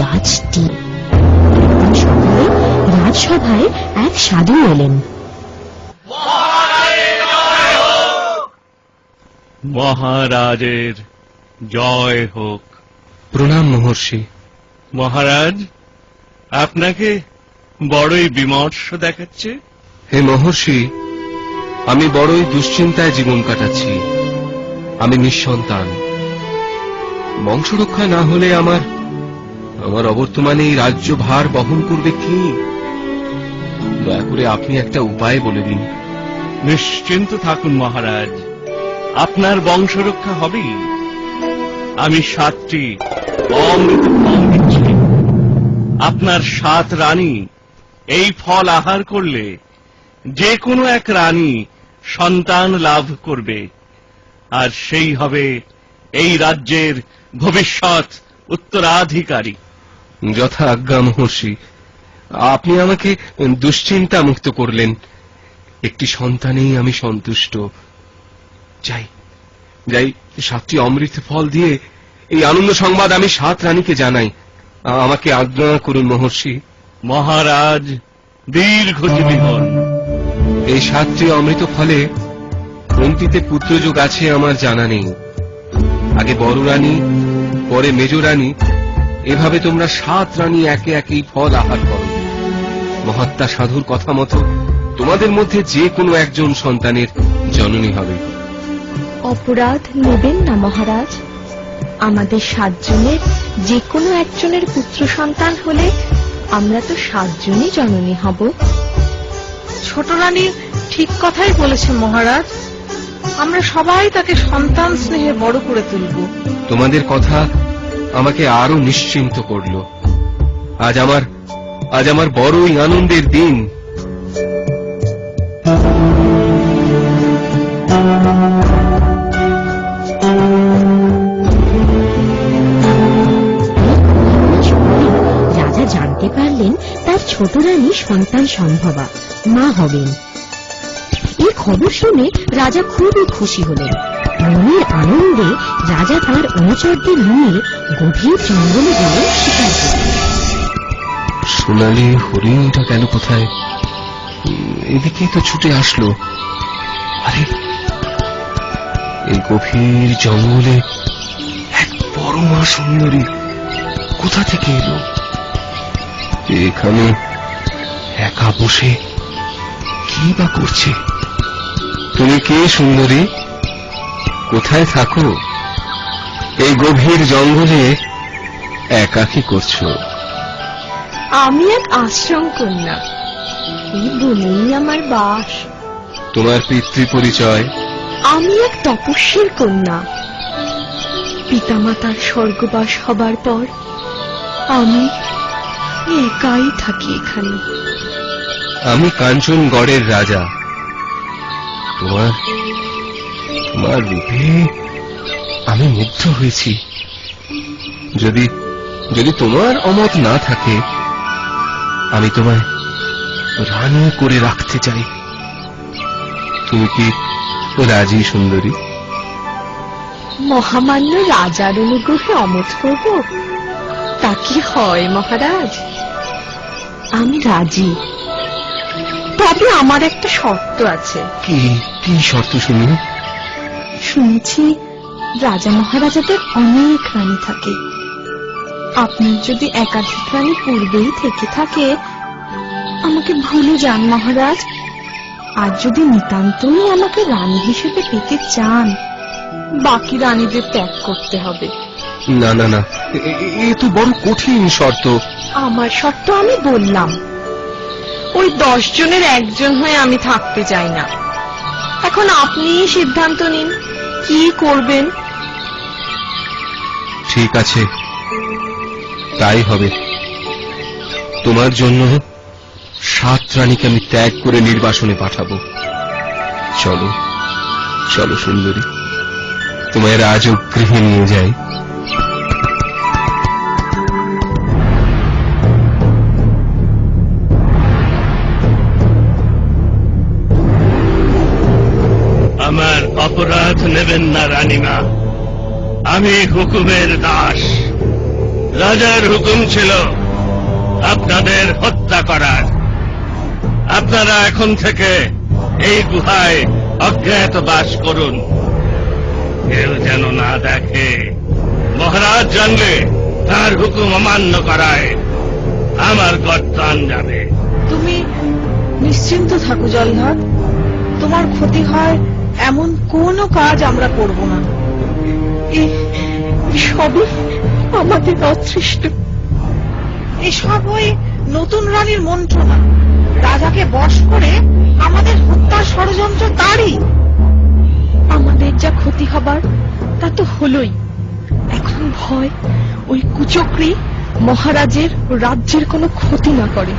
গাছটি। সকালে রাজসভায় এক সাধু এলেন। মহারাজের জয় হোক। প্রণাম মহর্ষি। মহারাজ, আপনাকে বড়ই বিমর্ষ দেখাচ্ছে। হে মহর্ষি, আমি বড়ই দুশ্চিন্তায় জীবন কাটাচ্ছি। আমি নিঃসন্তান। বংশরক্ষা না হলে আমার অবর্তমানে এই রাজ্য ভার বহন করবে কি? দয়া করে আপনি একটা উপায় বলে দিন। নিশ্চিন্ত থাকুন মহারাজ, আপনার বংশরক্ষা হবেই। আমি 7টি অমৃত ফল দিচ্ছি। আপনার 7 রানী এই ফল আহার করলে যে কোনো এক রানী সন্তান লাভ করবে, আর সেই হবে এই রাজ্যের ভবিষ্যৎ উত্তরাধিকারী। যথা আজ্ঞা মহর্ষি। আপনি আমাকে দুশ্চিন্তা মুক্ত করলেন। একটি সন্তানেই আমি সন্তুষ্ট। যাই 7টি অমৃত ফল দিয়ে এই আনন্দ সংবাদ আমি 7 রানীকে জানাই। আমাকে আজ্ঞা করুন মহর্ষি। মহারাজ দীর্ঘজীবী হন। এই 7টি অমৃত ফলে কোনটিতে পুত্রযোগ আছে আমার জানা নেই। আগে বড় রানী, পরে মেজ রানী, এভাবে তোমরা 7 রানী একে একেই ফল আহার করো। মহাত্মা সাধুর কথা মতো তোমাদের মধ্যে যে কোনো একজন সন্তানের জননী হবে। অপরাধ নেবেন না মহারাজ। আমাদের 7 জনের যে কোনো একজনের পুত্র সন্তান হলে আমরা তো 7 জনই জননী হব। ছোট রানী ঠিক কথাই বলেছে মহারাজ। আমরা সবাই তাকে সন্তান স্নেহে বড় করে তুলব। তোমাদের কথা আমাকে আরো নিশ্চিন্ত করল। আজ আমার বড়ই আনন্দের দিন। রাজা জানতে পারলেন তার ছোট রানী সন্তান সম্ভবা মা হবেন। এই খবর শুনে রাজা খুবই খুশি হলেন। মনের আনন্দে রাজা তার অনুচরদের নিয়ে গভীর জঙ্গলে গেলেন শিকার করতে। সোনালি হরিণটা গেল কোথায়? এদিকেই তো ছুটে আসলো। আরে, এই গভীর জঙ্গলে এক বড় মা সুন্দরী কোথা থেকে এলো? এখানে একা বসে কি বা করছে? তুমি কে সুন্দরী? কোথায় থাকো? এই গভীর জঙ্গলে একা কি করছো? আমি এক আশ্রম কন্যা, এই বনেই আমার বাস। তোমার পিতৃ পরিচয়? আমি এক তপস্বীর কন্যা। পিতামাতার স্বর্গবাস হবার পর আমি একাই থাকি এখানে। আমি কাঞ্চনগড়ের রাজা। তোমার রূপে আমি মুগ্ধ হয়েছি। যদি তোমার অমত না থাকে, আমি তোমায় রানী করে রাখতে চাই। তুমি কি রাজি সুন্দরী? মহামান্য রাজার অনুগ্রহে অমত করব, তা কি হয় মহারাজ? আমি রাজি, তবে আমার একটা শর্ত আছে। কি শর্ত শুনি? শুনেছি রাজা মহারাজাদের অনেক রানী থাকে। আপনার যদি একাধিক রানী পূর্বেই থেকে থাকে, আমাকে ভুলে যান মহারাজ। আর যদি নিতান্তই আমাকে রানী হিসেবে পেতে চান, বাকি রানীদের ত্যাগ করতে হবে। না না না, এ তো বড় কঠিন শর্ত। আমার শর্ত আমি বললাম। ওই 10 জনের একজন হয়ে আমি থাকতে চাই না। এখন আপনিই সিদ্ধান্ত নিন, কি করবেন। ঠিক আছে, তাই হবে। তোমার জন্য 7 রানীকে আমি ত্যাগ করে নির্বাসনে পাঠাবো। চলো চলো সুন্দরী, তোমায় রাজগৃহে নিয়ে যাই। আমার অপরাধ নেবেন না রানীমা, আমি হুকুমের দাস। রাজার হুকুম ছিল আপনাদের হত্যা করার। আপনারা এখন থেকে এই গুহায় অজ্ঞাতবাস করুন, কেউ যেন না দেখে। মহারাজ জানলে তার হুকুম অমান্য করায় আমার গর্দান যাবে। তুমি নিশ্চিন্ত থাকো জলধর, তোমার ক্ষতি হয় এমন কোনো কাজ আমরা করব না। সবই আমাদের অদৃষ্ট। এসব ওই নতুন রানীর মন্ত্রণা। রাজাকে বশ করে আমাদের হত্যার ষড়যন্ত্র তারই। আমাদের যা ক্ষতি হবার তা তো হলোই। এখন ভয় ওই কুচক্রী মহারাজের ও রাজ্যের কোনো ক্ষতি না করে।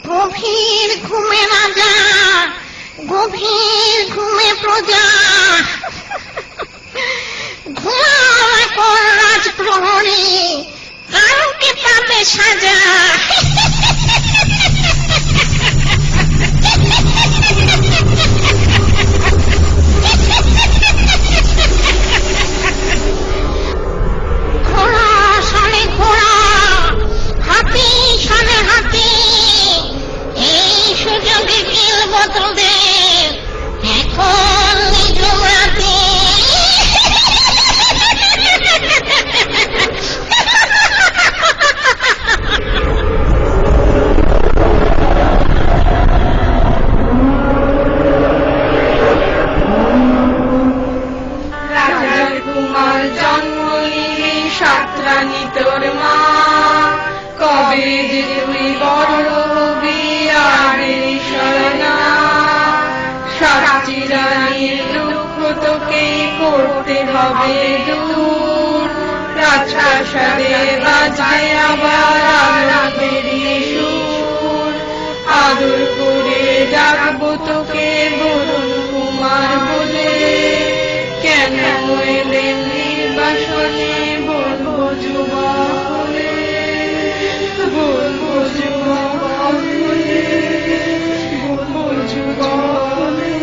গভীর ঘুমে রাজা, গভীর ঘুমে প্রজা, ঘুমাও রাজপ্রহরী, কারোকে পাবে সাজা। ঘোড়া শোনে ঘোড়া, হাতি শোনে হাতি, এই সুযোগে কিলব তোদের এখন নিঝুম রাতে। রাজার কুমার জন্ম নিলি সাতরানী তোর মা, কবে যে তুই বড় হবি আরে শরণা। সাতটি রানীর দুঃখ তোকেই করতে হবে দূর, রাজপ্রাসাদে বাজবে আবার আলাপেরই সুর। আদর করে ডাকবো তোকে বরুণ কুমার বলে, কেন এলেন নির্বাসনে বলবো যুবক হলে, বলবো যুবক হলে, বলবো যুবক হলে।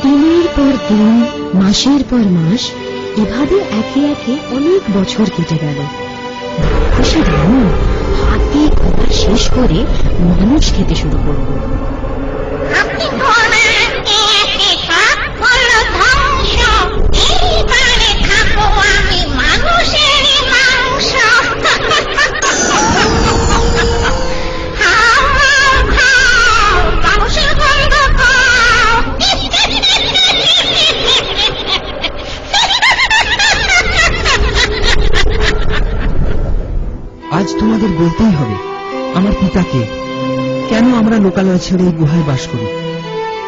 দিনের পর দিন, মাসের পর মাস এভাবে একে একে অনেক বছর কেটে গেল। রাক্ষসী রানী হাতি ঘোড়া শেষ করে মানুষ খেতে শুরু করলো। আপনি ঘোড়া একে সব হলো ধ্বংস, এইবারে খাবো আমি মানুষের মাংস। খাও খাও, মানুষের গন্ধ খাও। আজ তোমাদের বলতেই হবে আমার পিতাকে। কেন আমরা লোকালয় ছেড়ে এই গুহায় বাস করি?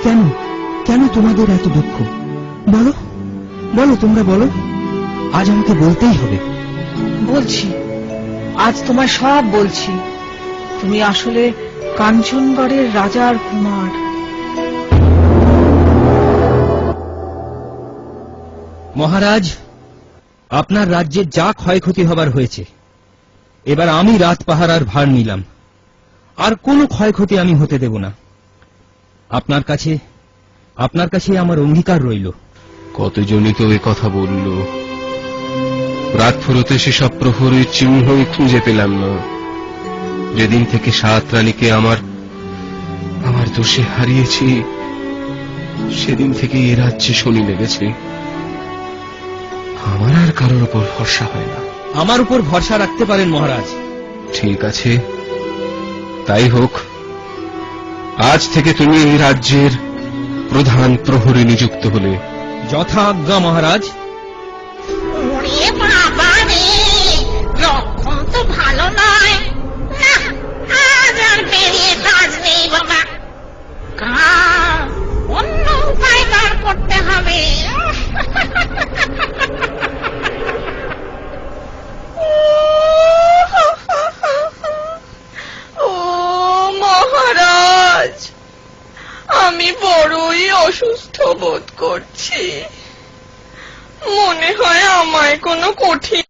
কেন কেন তোমাদের এত দুঃখ? বলো বলো, তোমরা বলো। আজ আমাকে বলতেই হবে। বলছি, আজ তোমার সব বলছি। তুমি আসলে কাঞ্চনগড়ের রাজার কুমার। মহারাজ, আপনার রাজ্যে যা ক্ষয়ক্ষতি হবার হয়েছে, এবার আমি রাত পাহারার ভার নিলাম। আর কোনো ক্ষয়ক্ষতি আমি হতে দেব না। আপনার কাছে আমার অঙ্গীকার রইল। কতজনই তো এ কথা বলল, রাত ফুরোতে সেসব প্রহরীর চিহ্নই খুঁজে পেলাম না। যেদিন থেকে সাত রানীকে আমার দোষে হারিয়েছি, সেদিন থেকে এ রাজ্যে শনি লেগেছে। আমার আর কারোর উপর ভরসা হয় না। আমার উপর ভরসা রাখতে পারেন মহারাজ। ঠিক আছে, তাই হোক। আজ থেকে তুমি এই রাজ্যের প্রধান প্রহরী নিযুক্ত হলে। যথা আজ্ঞা মহারাজ। ওরে বাবা রে, লক্ষণ তো ভালো নয়। না, আজ আর বেরিয়ে কাজ নেই বাবা। অন্য উপায় বার করতে হবে। ও মহারাজ, আমি বড়ই অসুস্থ বোধ করছি। মনে হয় আমায় কোনো কঠিন